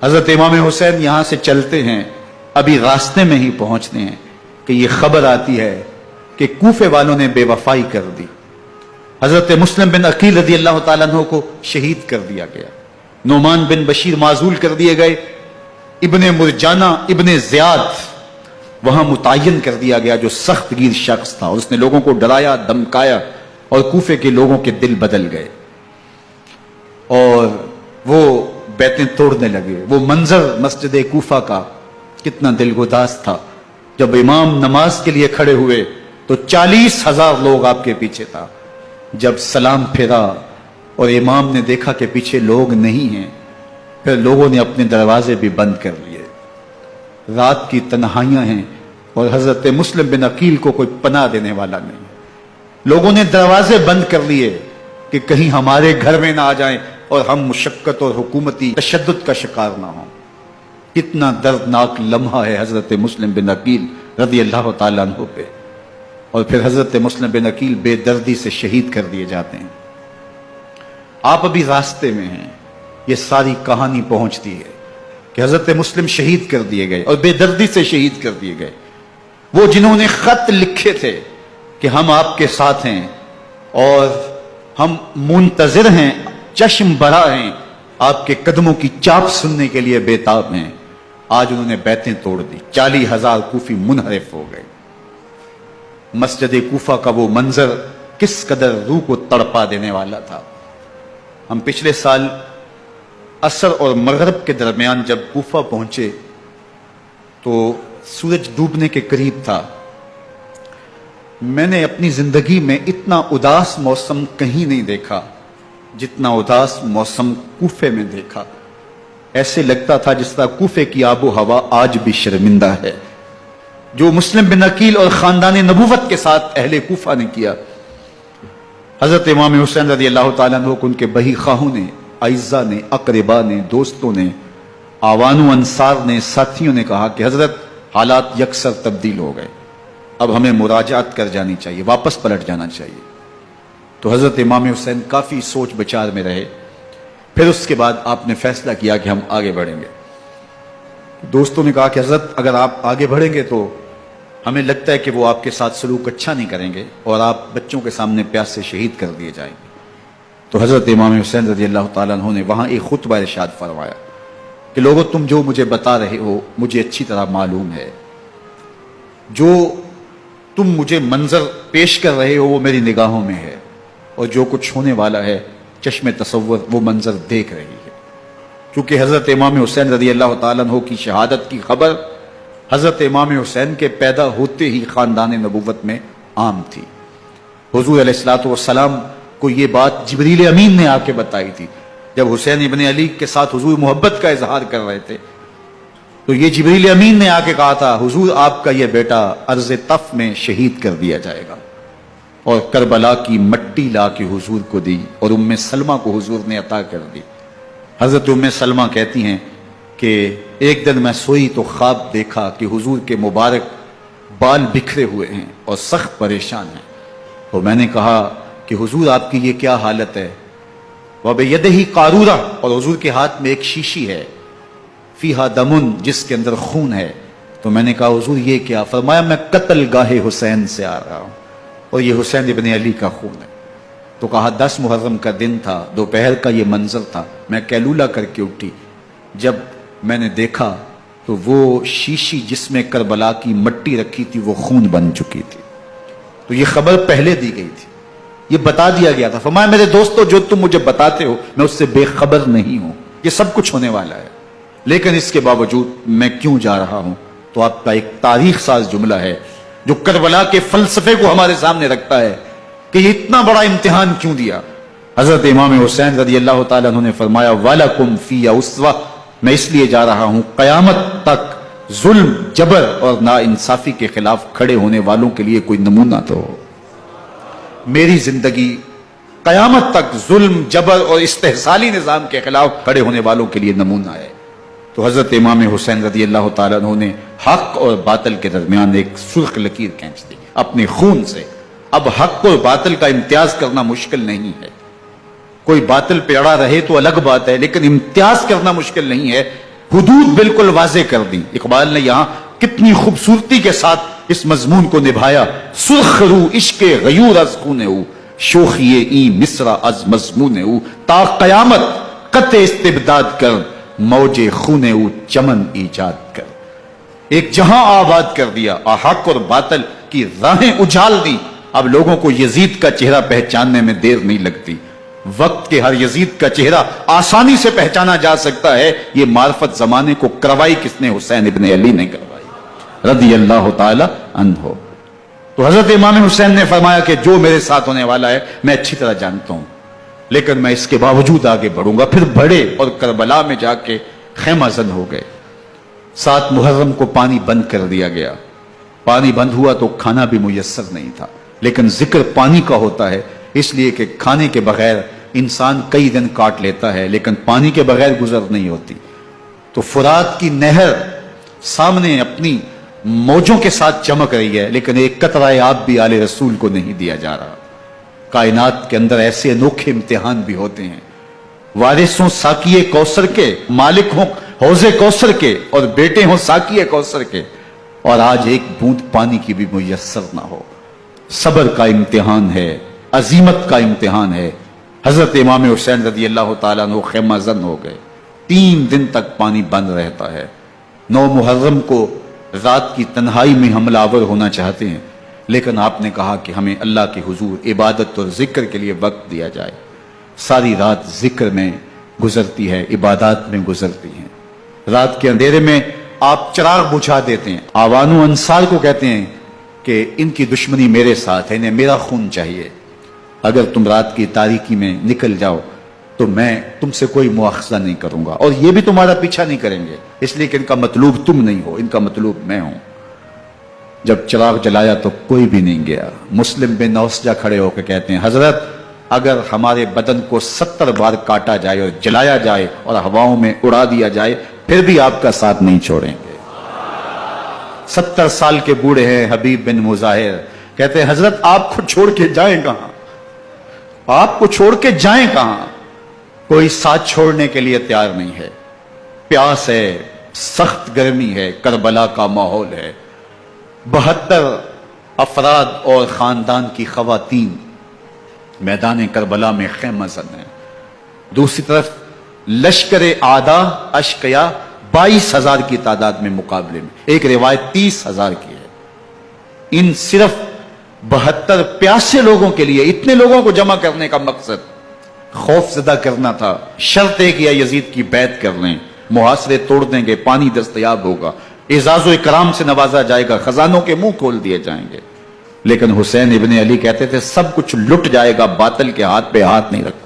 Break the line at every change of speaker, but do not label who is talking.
حضرت امام حسین یہاں سے چلتے ہیں، ابھی راستے میں ہی پہنچتے ہیں کہ یہ خبر آتی ہے کہ کوفے والوں نے بے وفائی کر دی، حضرت مسلم بن عقیل رضی اللہ تعالیٰ عنہ کو شہید کر دیا گیا، نعمان بن بشیر معزول کر دیے گئے، ابن مرجانہ ابن زیاد وہاں متعین کر دیا گیا جو سخت گیر شخص تھا، اور اس نے لوگوں کو ڈرایا دھمکایا اور کوفے کے لوگوں کے دل بدل گئے اور وہ بیتیں توڑنے لگے۔ وہ منظر مسجد کوفہ کا کتنا دلگداز تھا، جب امام نماز کے لیے کھڑے ہوئے تو 40,000 لوگ آپ کے پیچھے تھا، جب سلام پھیرا اور امام نے دیکھا کہ پیچھے لوگ نہیں ہیں، پھر لوگوں نے اپنے دروازے بھی بند کر لیے۔ رات کی تنہائیاں ہیں اور حضرت مسلم بن عقیل کو کوئی پناہ دینے والا نہیں، لوگوں نے دروازے بند کر لیے کہ کہیں ہمارے گھر میں نہ آ جائیں اور ہم مشقت اور حکومتی تشدد کا شکار نہ ہوں۔ کتنا دردناک لمحہ ہے حضرت مسلم بن عقیل رضی اللہ تعالیٰ عنہ پہ، اور پھر حضرت مسلم بن عقیل بے دردی سے شہید کر دیے جاتے ہیں۔ آپ ابھی راستے میں ہیں، یہ ساری کہانی پہنچتی ہے کہ حضرت مسلم شہید کر دیے گئے اور بے دردی سے شہید کر دیے گئے، وہ جنہوں نے خط لکھے تھے کہ ہم آپ کے ساتھ ہیں اور ہم منتظر ہیں، چشم بڑا ہیں، آپ کے قدموں کی چاپ سننے کے لیے بےتاب ہیں، آج انہوں نے بیتیں توڑ دی، 40,000 کوفی منحرف ہو گئے۔ مسجد کوفہ کا وہ منظر کس قدر روح کو تڑپا دینے والا تھا۔ ہم پچھلے سال عصر اور مغرب کے درمیان جب کوفہ پہنچے تو سورج ڈوبنے کے قریب تھا۔ میں نے اپنی زندگی میں اتنا اداس موسم کہیں نہیں دیکھا جتنا اداس موسم کوفے میں دیکھا۔ ایسے لگتا تھا جس طرح کوفے کی آب و ہوا آج بھی شرمندہ ہے۔ جو مسلم بن عقیل اور خاندان نبوت کے ساتھ اہل کوفہ نے کیا، حضرت امام حسین رضی اللہ تعالیٰ عنہ کو ان کے بہی خواہوں نے، اعزاء نے، اقربا نے، دوستوں نے، آوان و انصار نے، ساتھیوں نے کہا کہ حضرت حالات یکسر تبدیل ہو گئے، اب ہمیں مراجعت کر جانی چاہیے، واپس پلٹ جانا چاہیے۔ تو حضرت امام حسین کافی سوچ بچار میں رہے، پھر اس کے بعد آپ نے فیصلہ کیا کہ ہم آگے بڑھیں گے۔ دوستوں نے کہا کہ حضرت اگر آپ آگے بڑھیں گے تو ہمیں لگتا ہے کہ وہ آپ کے ساتھ سلوک اچھا نہیں کریں گے اور آپ بچوں کے سامنے پیاس سے شہید کر دیے جائیں گے۔ تو حضرت امام حسین رضی اللہ تعالیٰ عنہ نے وہاں ایک خطبہ ارشاد فرمایا کہ لوگوں تم جو مجھے بتا رہے ہو مجھے اچھی طرح معلوم ہے، جو تم مجھے منظر پیش کر رہے ہو وہ میری نگاہوں میں ہے، اور جو کچھ ہونے والا ہے چشم تصور وہ منظر دیکھ رہی ہے۔ کیونکہ حضرت امام حسین رضی اللہ تعالیٰ عنہ کی شہادت کی خبر حضرت امام حسین کے پیدا ہوتے ہی خاندان نبوت میں عام تھی۔ حضور علیہ الصلوۃ والسلام کو یہ بات جبریل امین نے آ کے بتائی تھی، جب حسین ابن علی کے ساتھ حضور محبت کا اظہار کر رہے تھے تو یہ جبریل امین نے آ کے کہا تھا حضور آپ کا یہ بیٹا ارض طف میں شہید کر دیا جائے گا، اور کربلا کی مٹی لا کے حضور کو دی اور ام سلمہ کو حضور نے عطا کر دی۔ حضرت ام سلمہ کہتی ہیں کہ ایک دن میں سوئی تو خواب دیکھا کہ حضور کے مبارک بال بکھرے ہوئے ہیں اور سخت پریشان ہیں، تو میں نے کہا کہ حضور آپ کی یہ کیا حالت ہے؟ وَبِيَدِهِ قَارُورَةٌ، اور حضور کے ہاتھ میں ایک شیشی ہے، فیہا دمن، جس کے اندر خون ہے۔ تو میں نے کہا حضور یہ کیا؟ فرمایا میں قتل گاہ حسین سے آ رہا ہوں اور یہ حسین ابن علی کا خون ہے۔ تو کہا 10 محرم کا دن تھا، دوپہر کا یہ منظر تھا، میں کیلولہ کر کے اٹھی، جب میں نے دیکھا تو وہ شیشی جس میں کربلا کی مٹی رکھی تھی وہ خون بن چکی تھی۔ تو یہ خبر پہلے دی گئی تھی، یہ بتا دیا گیا تھا۔ فرمایا میرے دوستو جو تم مجھے بتاتے ہو میں اس سے بے خبر نہیں ہوں، یہ سب کچھ ہونے والا ہے، لیکن اس کے باوجود میں کیوں جا رہا ہوں؟ تو آپ کا ایک تاریخ ساز جملہ ہے جو کربلا کے فلسفے کو ہمارے سامنے رکھتا ہے کہ یہ اتنا بڑا امتحان کیوں دیا۔ حضرت امام حسین رضی اللہ تعالیٰ عنہ نے فرمایا وَلَكُمْ فِيَّ أُسْوَةٌ، میں اس لیے جا رہا ہوں قیامت تک ظلم، جبر اور ناانصافی کے خلاف کھڑے ہونے والوں کے لیے کوئی نمونہ تو ہو۔ میری زندگی قیامت تک ظلم، جبر اور استحصالی نظام کے خلاف کھڑے ہونے والوں کے لیے نمونہ ہے۔ تو حضرت امام حسین رضی اللہ تعالیٰ عنہ نے حق اور باطل کے درمیان ایک سرخ لکیر کھینچ دی اپنے خون سے۔ اب حق اور باطل کا امتیاز کرنا مشکل نہیں ہے، کوئی باطل پہ اڑا رہے تو الگ بات ہے، لیکن امتیاز کرنا مشکل نہیں ہے۔ حدود بالکل واضح کر دی. اقبال نے یہاں کتنی خوبصورتی کے ساتھ اس مضمون کو نبھایا. سرخ رو عشق غیور از خون او، شوخی این مصرع از مضمون او، تا قیامت قطع استبداد کر، موج خون او چمن ایجاد کر. ایک جہاں آباد کر دیا، حق اور باطل کی راہیں اجال دی. اب لوگوں کو یزید کا چہرہ پہچاننے میں دیر نہیں لگتی. وقت کے ہر یزید کا چہرہ آسانی سے پہچانا جا سکتا ہے. یہ معرفت زمانے کو کروائی کس نے؟ حسین ابن علی نے کروائی رضی اللہ تعالی عنہ. تو حضرت امام حسین نے فرمایا کہ جو میرے ساتھ ہونے والا ہے میں اچھی طرح جانتا ہوں، لیکن میں اس کے باوجود آگے بڑھوں گا. پھر بڑھے اور کربلا میں جا کے خیمہ زن ہو گئے. 7 محرم کو پانی بند کر دیا گیا. پانی بند ہوا تو کھانا بھی میسر نہیں تھا. لیکن ذکر پانی کا ہوتا ہے اس لیے کہ کھانے کے بغیر انسان کئی دن کاٹ لیتا ہے، لیکن پانی کے بغیر گزر نہیں ہوتی. تو فرات کی نہر سامنے اپنی موجوں کے ساتھ چمک رہی ہے، لیکن ایک قطرہ آب بھی آل رسول کو نہیں دیا جا رہا. کائنات کے اندر ایسے انوکھے امتحان بھی ہوتے ہیں. وارث ہوں ساقی کوثر کے، مالک ہوں حوض کوثر کے، اور بیٹے ہوں ساقی کوثر کے، اور آج ایک بوند پانی کی بھی میسر نہ ہو. صبر کا امتحان ہے، عزیمت کا امتحان ہے. حضرت امام حسین رضی اللہ تعالیٰ عنہ خیمہ زن ہو گئے. 3 دن تک پانی بند رہتا ہے. 9 محرم کو رات کی تنہائی میں حملہ آور ہونا چاہتے ہیں، لیکن آپ نے کہا کہ ہمیں اللہ کے حضور عبادت اور ذکر کے لیے وقت دیا جائے. ساری رات ذکر میں گزرتی ہے، عبادات میں گزرتی ہیں. رات کے اندھیرے میں آپ چراغ بجھا دیتے ہیں. آوان و انصار کو کہتے ہیں کہ ان کی دشمنی میرے ساتھ ہے، انہیں میرا خون چاہیے. اگر تم رات کی تاریکی میں نکل جاؤ تو میں تم سے کوئی مواخذہ نہیں کروں گا، اور یہ بھی تمہارا پیچھا نہیں کریں گے، اس لیے کہ ان کا مطلوب تم نہیں ہو، ان کا مطلوب میں ہوں. جب چراغ جلایا تو کوئی بھی نہیں گیا. مسلم بن نوسجہ کھڑے ہو کے کہتے ہیں حضرت اگر ہمارے بدن کو 70 بار کاٹا جائے اور جلایا جائے اور ہواؤں میں اڑا دیا جائے پھر بھی آپ کا ساتھ نہیں چھوڑیں گے. 70 سال کے بوڑھے ہیں حبیب بن مظاہر، کہتے ہیں حضرت آپ کو چھوڑ کے جائیں کہاں، آپ کو چھوڑ کے جائیں کہاں. کوئی ساتھ چھوڑنے کے لیے تیار نہیں ہے. پیاس ہے، سخت گرمی ہے، کربلا کا ماحول ہے. 72 افراد اور خاندان کی خواتین میدان کربلا میں خیمہ زن ہیں. دوسری طرف لشکر اعداء اشقیا 22,000 کی تعداد میں مقابلے میں، ایک روایت 30,000 کی ہے. ان صرف 72 پیاسے لوگوں کے لیے اتنے لوگوں کو جمع کرنے کا مقصد خوف زدہ کرنا تھا. شرط ہے کہ یا یزید کی بیعت کر لیں، محاصرے توڑ دیں گے، پانی دستیاب ہوگا، اعزاز و اکرام سے نوازا جائے گا، خزانوں کے منہ کھول دیے جائیں گے. لیکن حسین ابن علی کہتے تھے سب کچھ لٹ جائے گا، باطل کے ہاتھ پہ ہاتھ نہیں رکھو.